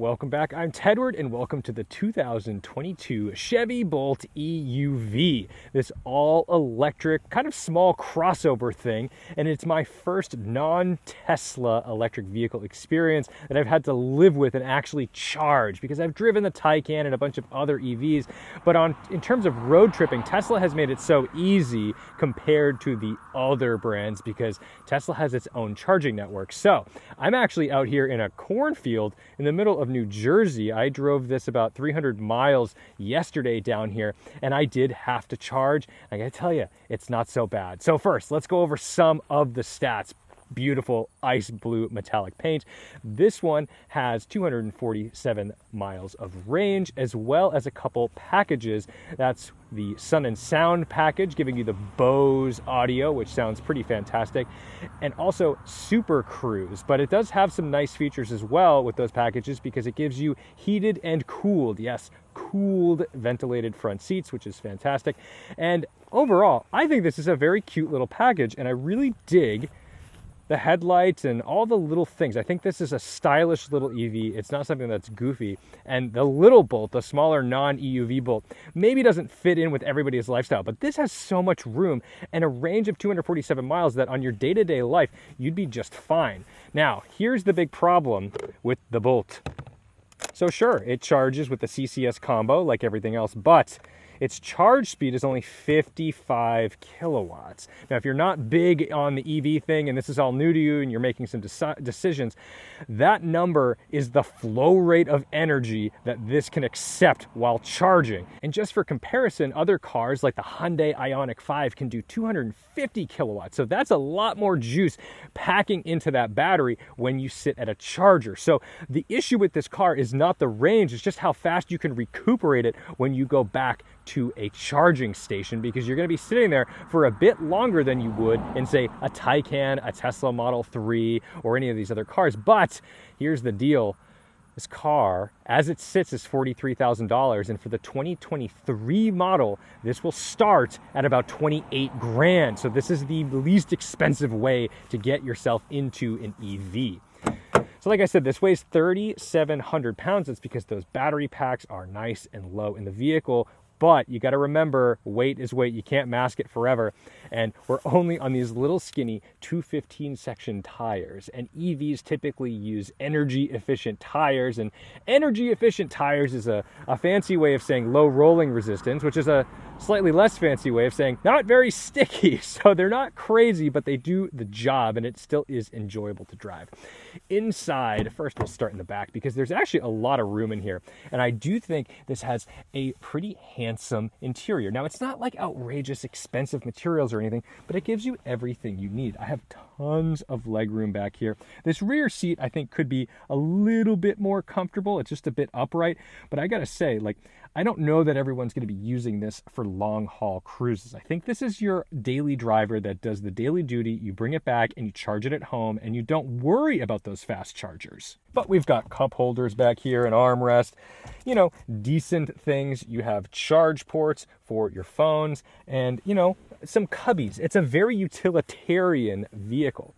Welcome back. I'm Tedward and welcome to the 2022 Chevy Bolt EUV. This all-electric, kind of small crossover thing, and it's my first non-Tesla electric vehicle experience that I've had to live with and actually charge, because I've driven the Taycan and a bunch of other EVs, but in terms of road tripping, Tesla has made it so easy compared to the other brands because Tesla has its own charging network. So I'm actually out here in a cornfield in the middle of New Jersey. I drove this about 300 miles yesterday down here, and I did have to charge. I gotta tell you, it's not so bad. So first, let's go over some of the stats. Beautiful ice blue metallic paint. This one has 247 miles of range, as well as a couple packages. That's the Sun and Sound package, giving you the Bose audio, which sounds pretty fantastic, and also Super Cruise. But it does have some nice features as well with those packages, because it gives you heated and cooled, yes, cooled ventilated front seats, which is fantastic. And overall, I think this is a very cute little package, and I really dig the headlights and all the little things. I think this is a stylish little EV. It's not something that's goofy. And the little Bolt, the smaller non-EUV Bolt, maybe doesn't fit in with everybody's lifestyle, but this has so much room and a range of 247 miles that on your day-to-day life, you'd be just fine. Now, here's the big problem with the Bolt. So sure, it charges with the CCS combo like everything else, but its charge speed is only 55 kilowatts. Now, if you're not big on the EV thing and this is all new to you and you're making some decisions, that number is the flow rate of energy that this can accept while charging. And just for comparison, other cars like the Hyundai Ioniq 5 can do 250 kilowatts. So that's a lot more juice packing into that battery when you sit at a charger. So the issue with this car is not the range, it's just how fast you can recuperate it when you go back to a charging station, because you're going to be sitting there for a bit longer than you would in, say, a Taycan, a Tesla Model 3, or any of these other cars. But here's the deal. This car, as it sits, is $43,000, and for the 2023 model, this will start at about 28 grand. So this is the least expensive way to get yourself into an EV. So like I said, this weighs 3,700 pounds. It's because those battery packs are nice and low in the vehicle. But you got to remember, weight is weight. You can't mask it forever. And we're only on these little skinny 215 section tires. And EVs typically use energy efficient tires. And energy efficient tires is a fancy way of saying low rolling resistance, which is a slightly less fancy way of saying not very sticky. So they're not crazy, but they do the job, and it still is enjoyable to drive. Inside, first we'll start in the back, because there's actually a lot of room in here. And I do think this has a pretty handsome interior. Now, it's not like outrageous expensive materials or anything, but it gives you everything you need. I have tons of legroom back here. This rear seat, I think, could be a little bit more comfortable. It's just a bit upright, but I gotta say, like, I don't know that everyone's going to be using this for long haul cruises. I think this is your daily driver that does the daily duty. You bring it back and you charge it at home, and you don't worry about those fast chargers. But we've got cup holders back here, an armrest, you know, decent things. You have charge ports for your phones and, you know, some cubbies. It's a very utilitarian vehicle.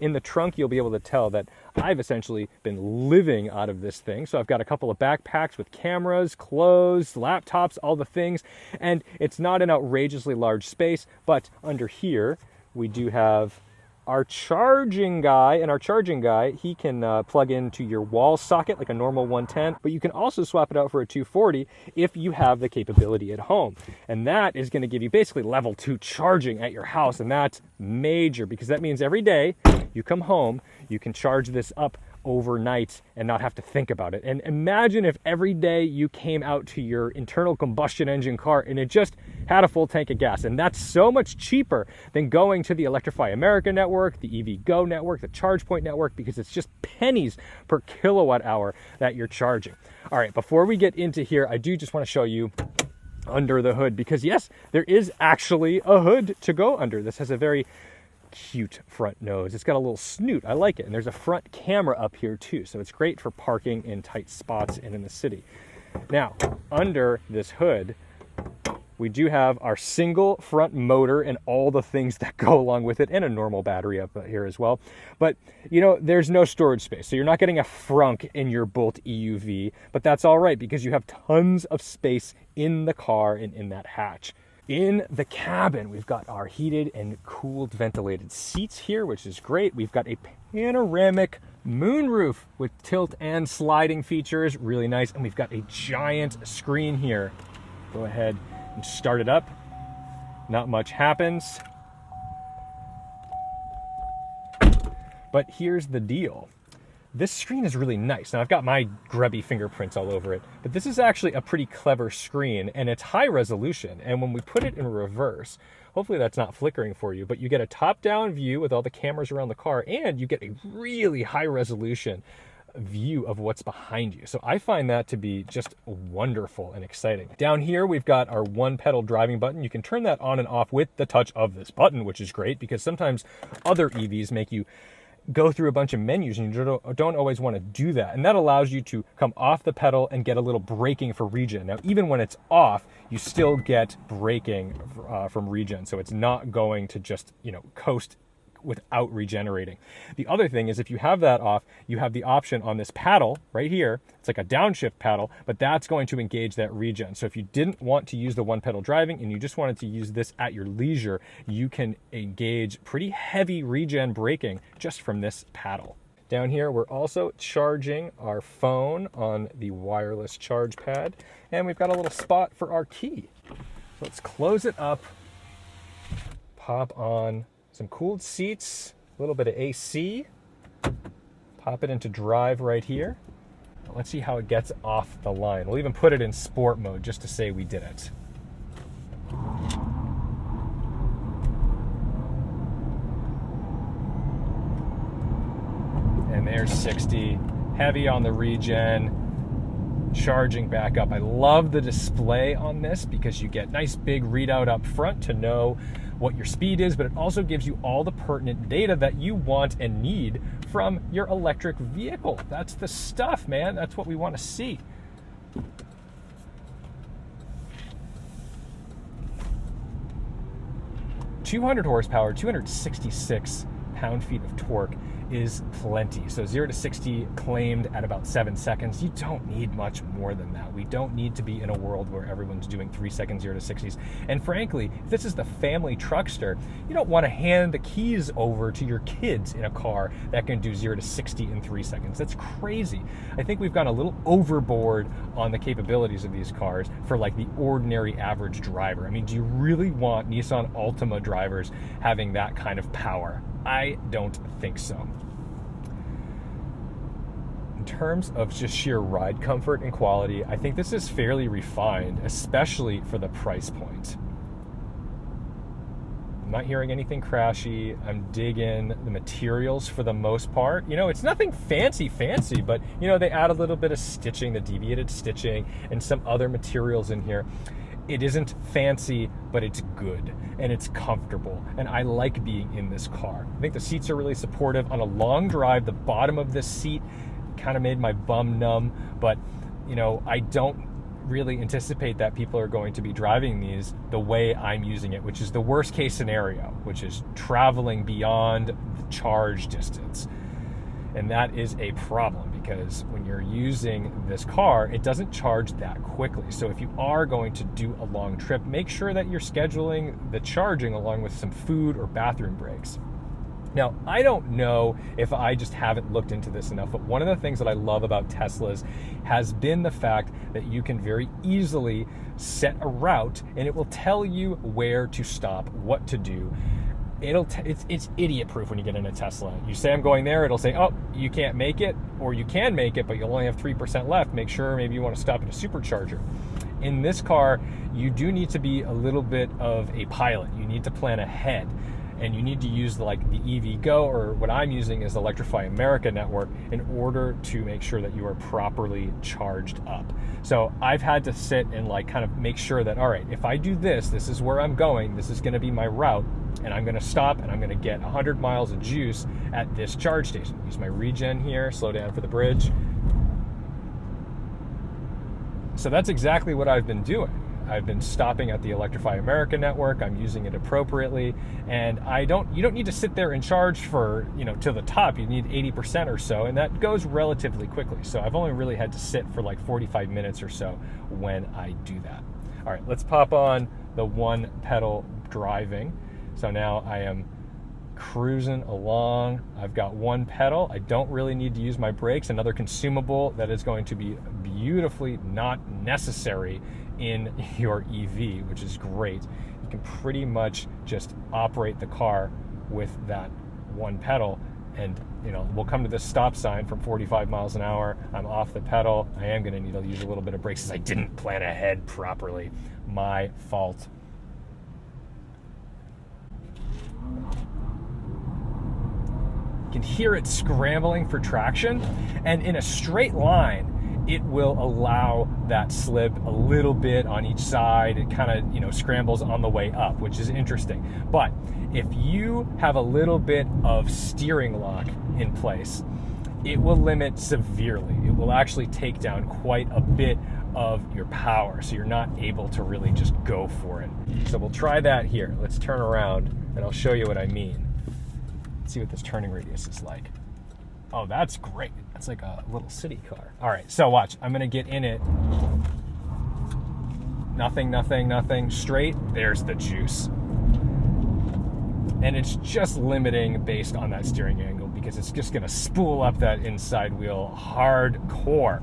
In the trunk, you'll be able to tell that I've essentially been living out of this thing. So I've got a couple of backpacks with cameras, clothes, laptops, all the things. And it's not an outrageously large space, but under here, we do have our charging guy, and our charging guy, he can plug into your wall socket like a normal 110, but you can also swap it out for a 240 if you have the capability at home. And that is going to give you basically level 2 charging at your house, and that's major, because that means every day you come home, you can charge this up overnight and not have to think about it. And imagine if every day you came out to your internal combustion engine car and it just had a full tank of gas. And that's so much cheaper than going to the Electrify America network, the EVgo network, the ChargePoint network, because it's just pennies per kilowatt hour that you're charging. All right, before we get into here, I do just want to show you under the hood, because yes, there is actually a hood to go under. This has a very cute front nose. It's got a little snoot. I like it. And there's a front camera up here too. So it's great for parking in tight spots and in the city. Now, under this hood, We do have our single front motor and all the things that go along with it, and a normal battery up here as well. But, you know, there's no storage space, so you're not getting a frunk in your Bolt EUV, but that's all right because you have tons of space in the car and in that hatch. In the cabin, we've got our heated and cooled ventilated seats here, which is great. We've got a panoramic moonroof with tilt and sliding features, really nice. And we've got a giant screen here. Go ahead and start it up. Not much happens. But here's the deal. This screen is really nice. Now, I've got my grubby fingerprints all over it, but this is actually a pretty clever screen, and it's high resolution. And when we put it in reverse, hopefully that's not flickering for you, but you get a top-down view with all the cameras around the car, and you get a really high resolution view of what's behind you. So I find that to be just wonderful and exciting. Down here, we've got our one pedal driving button. You can turn that on and off with the touch of this button, which is great because sometimes other EVs make you go through a bunch of menus and you don't always want to do that. And that allows you to come off the pedal and get a little braking for regen. Now, even when it's off, you still get braking from regen. So it's not going to just, you know, coast without regenerating. The other thing is if you have that off, you have the option on this paddle right here. It's like a downshift paddle, but that's going to engage that regen. So if you didn't want to use the one pedal driving and you just wanted to use this at your leisure, you can engage pretty heavy regen braking just from this paddle. Down here, we're also charging our phone on the wireless charge pad, and we've got a little spot for our key. So let's close it up, pop on some cooled seats, a little bit of AC, pop it into drive right here. Let's see how it gets off the line. We'll even put it in sport mode just to say we did it. And there's 60, heavy on the regen, charging back up. I love the display on this because you get nice big readout up front to know what your speed is, but it also gives you all the pertinent data that you want and need from your electric vehicle. That's the stuff, man. That's what we want to see. .200 horsepower, 266 pound-feet of torque is plenty. So 0 to 60 claimed at about 7 seconds. You don't need much more than that. We don't need to be in a world where everyone's doing 3 second 0 to 60s. And frankly, if this is the family truckster, you don't want to hand the keys over to your kids in a car that can do 0 to 60 in 3 seconds. That's crazy. I think we've gone a little overboard on the capabilities of these cars for like the ordinary average driver. I mean, do you really want Nissan Altima drivers having that kind of power? I don't think so. In terms of just sheer ride comfort and quality, I think this is fairly refined, especially for the price point. I'm not hearing anything crashy. I'm digging the materials for the most part. You know, it's nothing fancy, but, you know, they add a little bit of stitching, the deviated stitching, and some other materials in here. It isn't fancy, but it's good and it's comfortable, and I like being in this car. I think the seats are really supportive. On a long drive, the bottom of this seat kind of made my bum numb, but you know, I don't really anticipate that people are going to be driving these the way I'm using it, which is the worst case scenario, which is traveling beyond the charge distance. And that is a problem because when you're using this car, it doesn't charge that quickly. So if you are going to do a long trip, make sure that you're scheduling the charging along with some food or bathroom breaks. Now, I don't know if I just haven't looked into this enough, but one of the things that I love about Teslas has been the fact that you can very easily set a route and it will tell you where to stop, what to do. It's idiot proof when you get in a Tesla. You say I'm going there, it'll say, oh, you can't make it, or you can make it, but you'll only have 3% left. Make sure maybe you want to stop at a supercharger. In this car, you do need to be a little bit of a pilot. You need to plan ahead. And you need to use like the EV Go, or what I'm using is Electrify America network, in order to make sure that you are properly charged up. So I've had to sit and like kind of make sure that, all right, if I do this, this is where I'm going, this is going to be my route, and I'm going to stop and I'm going to get 100 miles of juice at this charge station. Use my regen here, slow down for the bridge. So that's exactly what I've been doing. I've been stopping at the Electrify America network. I'm using it appropriately, and you don't need to sit there and charge for, to the top. You need 80% or so, and that goes relatively quickly. So I've only really had to sit for like 45 minutes or so when I do that. All right, let's pop on the one pedal driving. So now I am cruising along. I've got one pedal. I don't really need to use my brakes. Another consumable that is going to be beautifully not necessary in your EV, which is great. You can pretty much just operate the car with that one pedal, and we'll come to this stop sign from 45 miles an hour. I'm off the pedal. I am going to need to use a little bit of brakes as I didn't plan ahead properly. My fault. You can hear it scrambling for traction, and in a straight line it will allow that slip a little bit on each side. It kind of scrambles on the way up, which is interesting. But if you have a little bit of steering lock in place, it will limit severely. It will actually take down quite a bit of your power, so you're not able to really just go for it. So we'll try that here. Let's turn around and I'll show you what I mean. See what this turning radius is like. Oh, that's great. That's like a little city car. All right, so watch. I'm gonna get in it. Nothing. Straight. There's the juice. And it's just limiting based on that steering angle because it's just gonna spool up that inside wheel hardcore.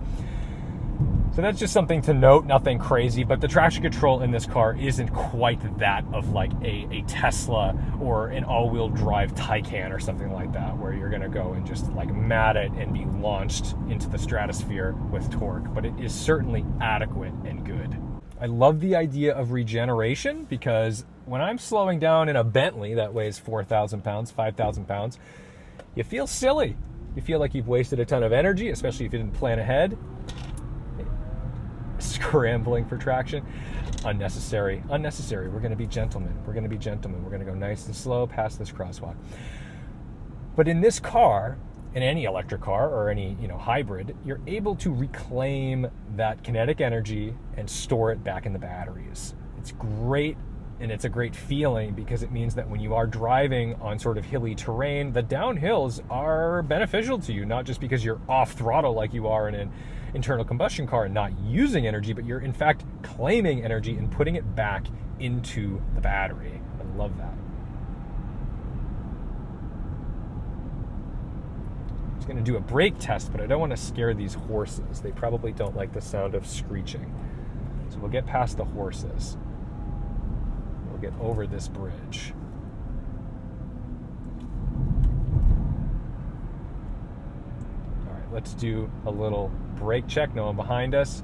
So that's just something to note, nothing crazy, but the traction control in this car isn't quite that of like a Tesla or an all-wheel drive Taycan or something like that, where you're gonna go and just like mat it and be launched into the stratosphere with torque, but it is certainly adequate and good. I love the idea of regeneration because when I'm slowing down in a Bentley that weighs 4,000 pounds, 5,000 pounds, you feel silly. You feel like you've wasted a ton of energy, especially if you didn't plan ahead. Scrambling for traction. Unnecessary. We're going to be gentlemen. We're going to go nice and slow past this crosswalk. But in this car, in any electric car or any hybrid, you're able to reclaim that kinetic energy and store it back in the batteries. It's great, and it's a great feeling because it means that when you are driving on sort of hilly terrain, the downhills are beneficial to you, not just because you're off throttle like you are in an internal combustion car and not using energy, but you're in fact claiming energy and putting it back into the battery. I love that. I was going to do a brake test, but I don't want to scare these horses. They probably don't like the sound of screeching. So we'll get past the horses. We'll get over this bridge. All right, let's do a little brake check. No one behind us.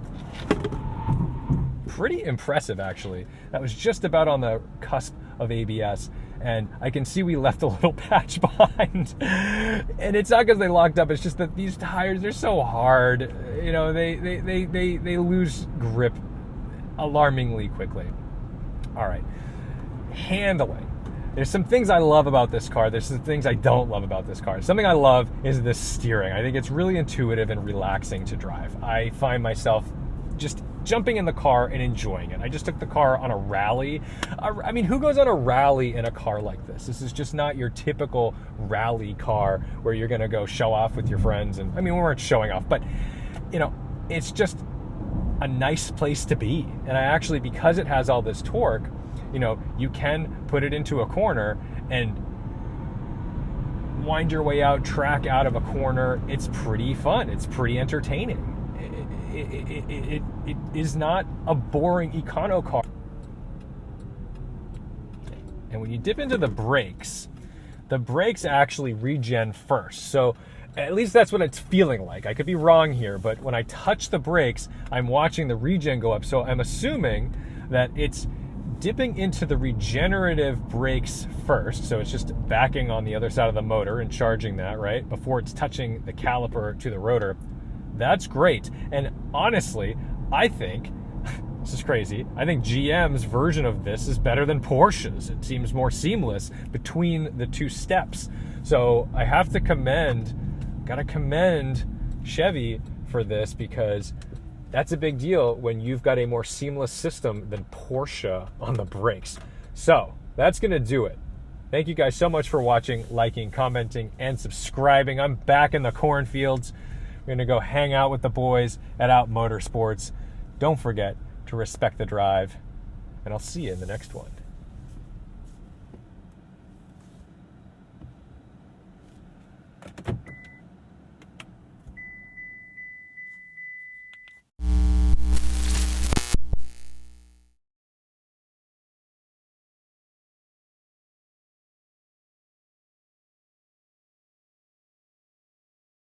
Pretty impressive, actually. That was just about on the cusp of ABS, and I can see we left a little patch behind. And it's not because they locked up, it's just that these tires, they're so hard. They lose grip alarmingly quickly. All right. Handling. There's some things I love about this car. There's some things I don't love about this car. Something I love is the steering. I think it's really intuitive and relaxing to drive. I find myself just jumping in the car and enjoying it. I just took the car on a rally. I mean, who goes on a rally in a car like this? This is just not your typical rally car where you're going to go show off with your friends. And I mean, we weren't showing off, but it's just a nice place to be. And I actually, because it has all this torque, you can put it into a corner and wind your way out, track out of a corner. It's pretty fun. It's pretty entertaining. It is not a boring econo car. And when you dip into the brakes actually regen first. So at least that's what it's feeling like. I could be wrong here, but when I touch the brakes, I'm watching the regen go up. So I'm assuming that it's dipping into the regenerative brakes first. So it's just backing on the other side of the motor and charging that, right? Before it's touching the caliper to the rotor. That's great. And honestly, I think, this is crazy, I think GM's version of this is better than Porsche's. It seems more seamless between the two steps. So I have to commend Chevy for this, because that's a big deal when you've got a more seamless system than Porsche on the brakes. So that's going to do it. Thank you guys so much for watching, liking, commenting, and subscribing. I'm back in the cornfields. We're going to go hang out with the boys at Out Motorsports. Don't forget to respect the drive, and I'll see you in the next one.